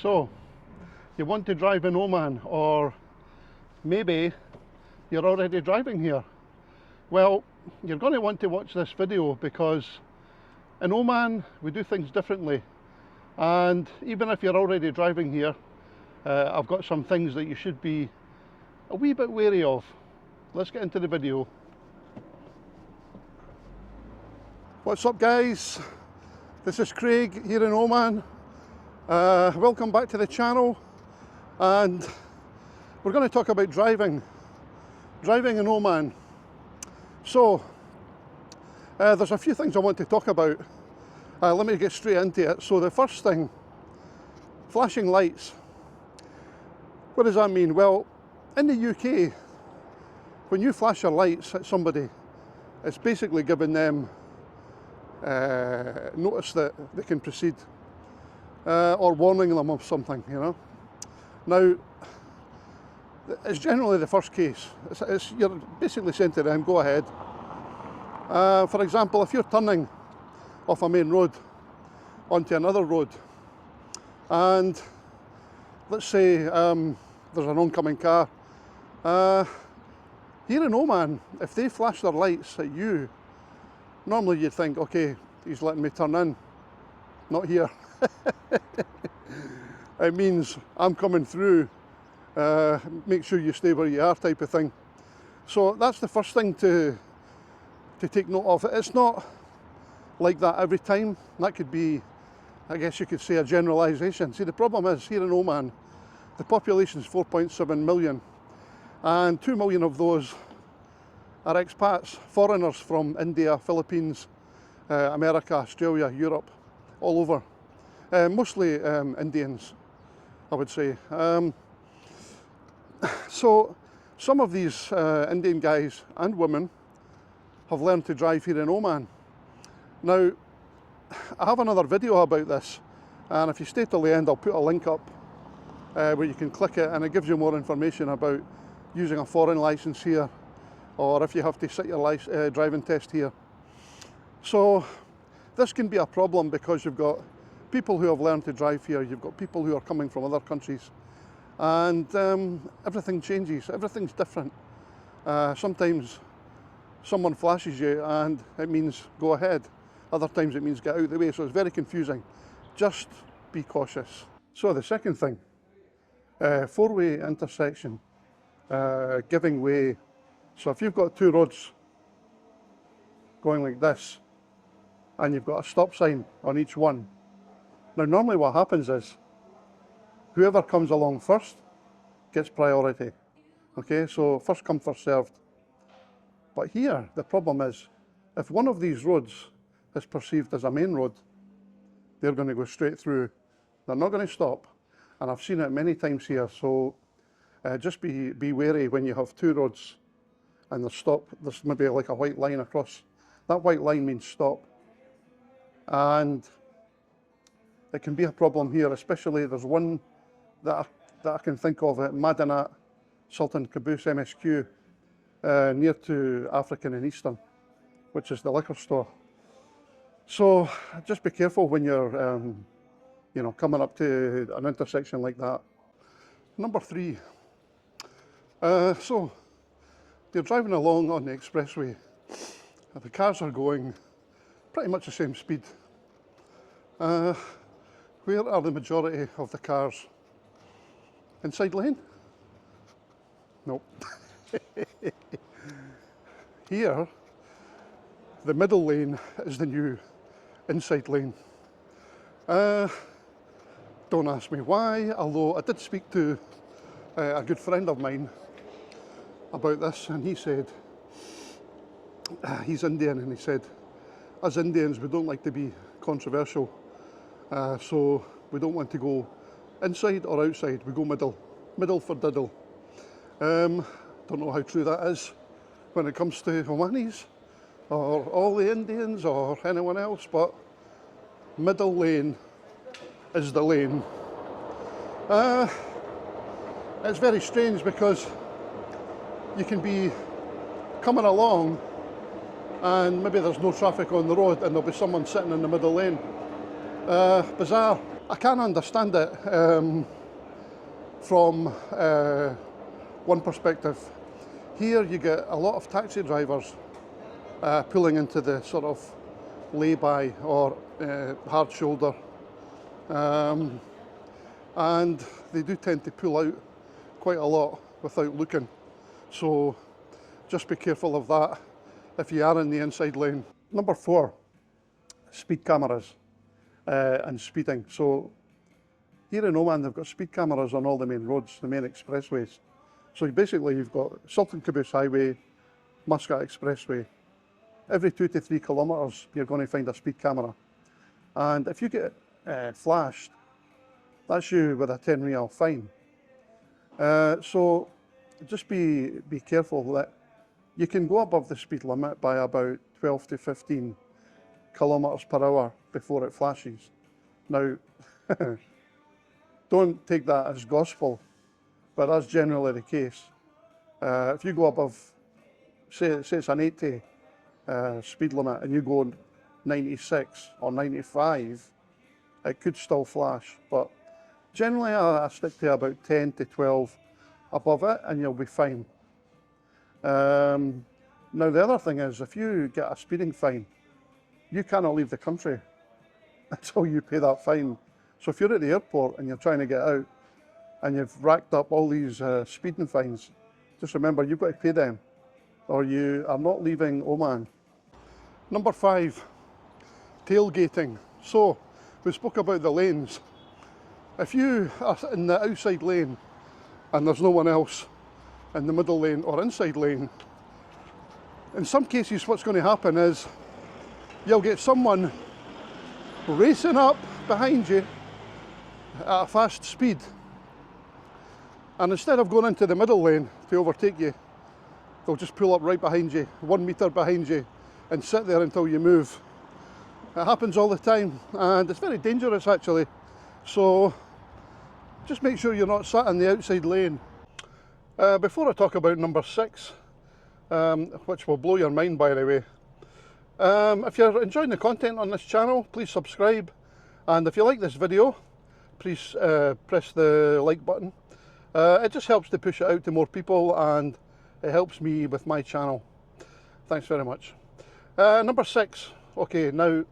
So, you want to drive in Oman, or maybe you're already driving here. Well, you're going to want to watch this video because in Oman we do things differently, and even if you're already driving here, I've got some things that you should be a wee bit wary of. Let's get into the video. What's up, guys? This is Craig here in Oman. Welcome back to the channel, and we're going to talk about driving in Oman. So there's a few things I want to talk about. Let me get straight into it. So the first thing, flashing lights. What does that mean? Well, in the UK, when you flash your lights at somebody, it's basically giving them notice that they can proceed, or warning them of something, you know. Now, it's generally the first case. You're basically saying to them, go ahead. For example, if you're turning off a main road onto another road, and let's say there's an oncoming car, here in Oman, if they flash their lights at you, normally you'd think, okay, he's letting me turn in, not here. It means I'm coming through, make sure you stay where you are, type of thing. So that's the first thing to take note of. It's not like that every time. That could be, I guess you could say, a generalisation. See, the problem is, here in Oman, the population is 4.7 million, and 2 million of those are expats, foreigners from India, Philippines, America, Australia, Europe, all over. Mostly Indians, I would say. So some of these Indian guys and women have learned to drive here in Oman. Now, I have another video about this, and if you stay till the end, I'll put a link up where you can click it, and it gives you more information about using a foreign license here, or if you have to sit your driving test here. So this can be a problem because you've got people who have learned to drive here, you've got people who are coming from other countries, and everything changes, everything's different. Sometimes someone flashes you and it means go ahead, other times it means get out of the way, so it's very confusing. Just be cautious. So the second thing, four-way intersection, giving way. So if you've got two roads going like this, and you've got a stop sign on each one, now normally what happens is whoever comes along first gets priority. Okay, so first come, first served. But here the problem is, if one of these roads is perceived as a main road, they're going to go straight through. They're not going to stop, and I've seen it many times here. So just be wary when you have two roads and there's maybe like a white line across. That white line means stop, and it can be a problem here, especially there's one that I can think of at Madinat Sultan Qaboos MSQ, near to African and Eastern, which is the liquor store. So just be careful when you're you know, coming up to an intersection like that. Number three, so you're driving along on the expressway, and the cars are going pretty much the same speed. Where are the majority of the cars? Inside lane? Nope. Here, the middle lane is the new inside lane. Don't ask me why, although I did speak to a good friend of mine about this, and he said, he's Indian, and he said, as Indians we don't like to be controversial, so we don't want to go inside or outside, we go middle for diddle. Don't know how true that is when it comes to Omanis or all the Indians or anyone else, but middle lane is the lane. It's very strange because you can be coming along and maybe there's no traffic on the road and there'll be someone sitting in the middle lane, Bizarre. I can't understand it from one perspective. Here you get a lot of taxi drivers pulling into the sort of lay-by or hard shoulder, and they do tend to pull out quite a lot without looking, so just be careful of that if you are in the inside lane. Number 4, speed cameras and speeding. So here in Oman they've got speed cameras on all the main roads, the main expressways. So basically you've got Sultan Qaboos Highway, Muscat Expressway. Every 2 to 3 kilometres you're going to find a speed camera, and if you get flashed, that's you with a 10 rial fine. So just be careful that you can go above the speed limit by about 12 to 15 kilometres per hour before it flashes. Now, don't take that as gospel, but that's generally the case. If you go above, say it's an 80 speed limit and you go 96 or 95, it could still flash, but generally I stick to about 10 to 12 above it and you'll be fine. Now the other thing is, if you get a speeding fine, you cannot leave the country until you pay that fine. So if you're at the airport and you're trying to get out and you've racked up all these speeding fines, just remember you've got to pay them or you are not leaving Oman. Number 5, tailgating. So we spoke about the lanes. If you are in the outside lane and there's no one else in the middle lane or inside lane, in some cases what's going to happen is you'll get someone racing up behind you at a fast speed, and instead of going into the middle lane to overtake you, they'll just pull up right behind you, 1 metre behind you, and sit there until you move. It happens all the time and it's very dangerous actually, so just make sure you're not sat in the outside lane. Before I talk about number 6, which will blow your mind by the way, if you're enjoying the content on this channel, please subscribe, and if you like this video, please press the like button. It just helps to push it out to more people and it helps me with my channel. Thanks very much. Number 6, okay, now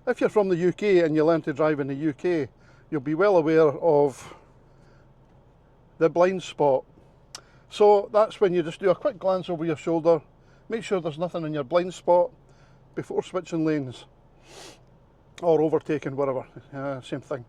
if you're from the UK and you learn to drive in the UK, you'll be well aware of the blind spot. So that's when you just do a quick glance over your shoulder, make sure there's nothing in your blind spot before switching lanes or overtaking, whatever, same thing.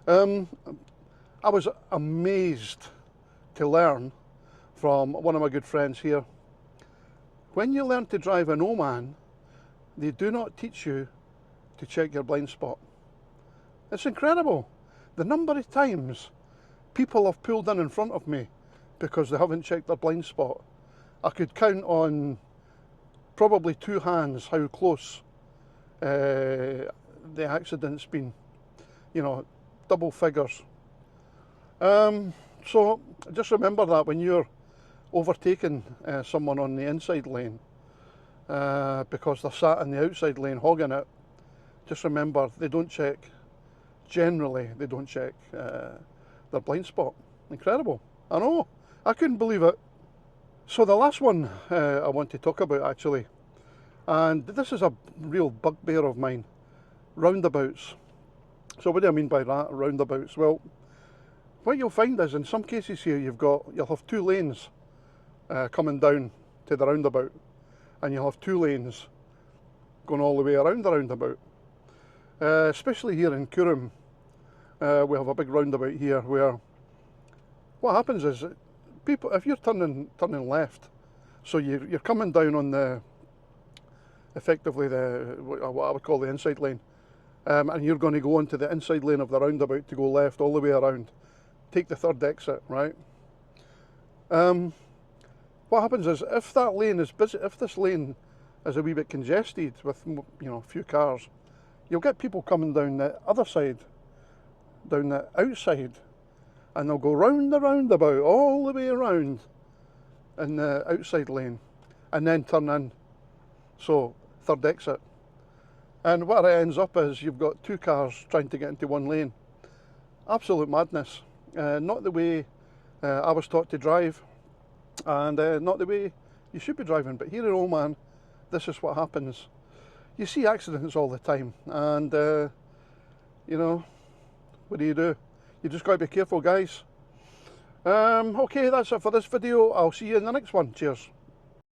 I was amazed to learn from one of my good friends here. When you learn to drive in Oman, they do not teach you to check your blind spot. It's incredible. The number of times people have pulled in front of me because they haven't checked their blind spot. I could count on probably 2 hands how close the accident's been, you know, double figures. So just remember that when you're overtaking someone on the inside lane, because they're sat in the outside lane hogging it, just remember they don't check, generally they don't check their blind spot. Incredible. I know, I couldn't believe it. So the last one I want to talk about actually, and this is a real bugbear of mine, roundabouts. So what do I mean by that, roundabouts? Well, what you'll find is in some cases here you'll have 2 lanes coming down to the roundabout, and you'll have 2 lanes going all the way around the roundabout. Especially here in Kurum, we have a big roundabout here where what happens is people, if you're turning left, so you're coming down on the, effectively what I would call the inside lane, and you're going to go into the inside lane of the roundabout to go left all the way around, take the 3rd exit, right? What happens is if that lane is busy, if this lane is a wee bit congested with, you know, a few cars, you'll get people coming down the other side, down the outside, and they'll go round the roundabout all the way around in the outside lane and then turn in, so 3rd exit. And what it ends up is you've got two cars trying to get into one lane. Absolute madness. Not the way I was taught to drive, and not the way you should be driving. But here in Oman, this is what happens. You see accidents all the time, and you know, what do? You just got to be careful, guys. Okay, that's it for this video. I'll see you in the next one. Cheers.